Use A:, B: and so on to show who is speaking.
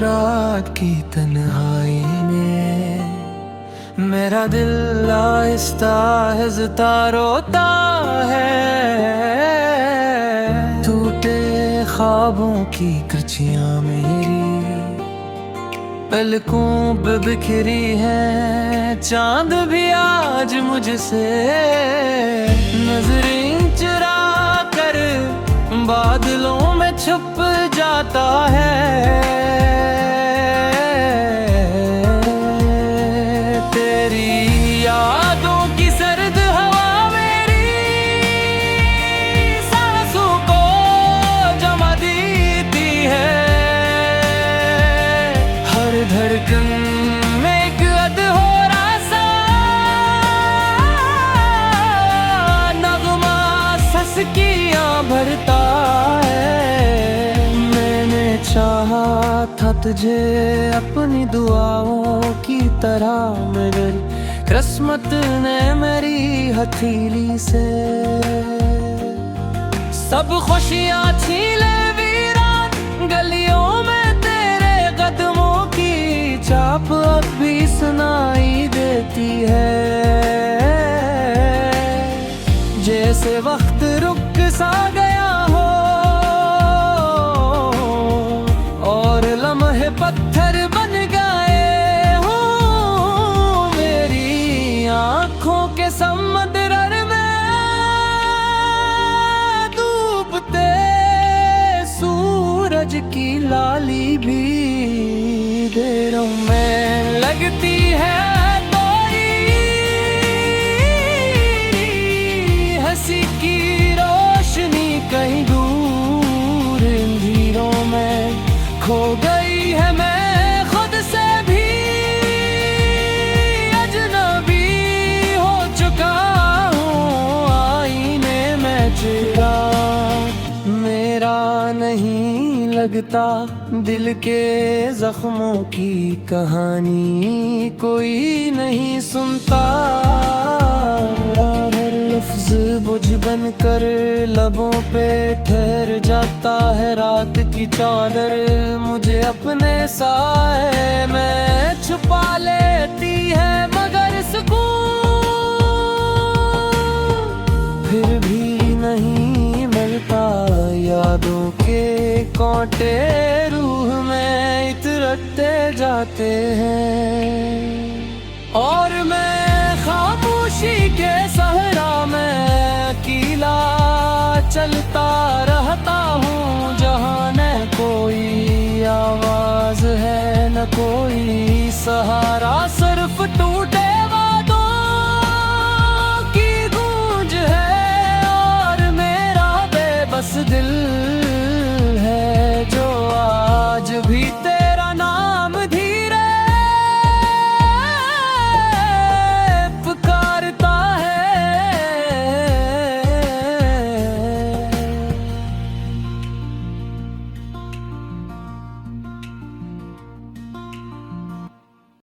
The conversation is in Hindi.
A: रात की तन्हाई में मेरा दिल आहिस्ता आहिस्ता रोता है। टूटे ख्वाबों की कचियां मेरी पलकों पे बिखरी है। चांद भी आज मुझसे नजरें चुरा कर बादलों में छुप जाता है। तेरी यादों की सर्द हवा मेरी सांसों को जमा देती है। हर धड़कन में एक अधूरा सा नगमा ससकियां भरता चाहा था तुझे अपनी दुआओं की तरह, मगर किस्मत ने मेरी हथेली से सब खुशियां छीले वीरान। गलियों में तेरे कदमों की चाप अब भी सुनाई देती है। जैसे वक्त रुक सा गया हो पत्थर बन गए हो। मेरी आंखों के समुद्र में डूबते सूरज की लाली भी देरों में लगती है। कोई हंसी की रोशनी कहीं दूर अंधेरों में खो गई है। मैं खुद से भी अजनबी हो चुका हूँ। आईने में चेहरा मेरा नहीं लगता। दिल के जख्मों की कहानी कोई नहीं सुनता। हर लफ्ज बुझ बनकर लबों पे ठहर जाता है। रात की चादर मुझे अपने साए में छुपा लेती है, मगर सुकून फिर भी नहीं मिलता। यादों के कांटे रूह में इतरते जाते हैं और मैं खामोशी के सहरा में अकेला चलता रहता हूँ। जहाँ न कोई आवाज है न कोई सहारा, सिर्फ टूटे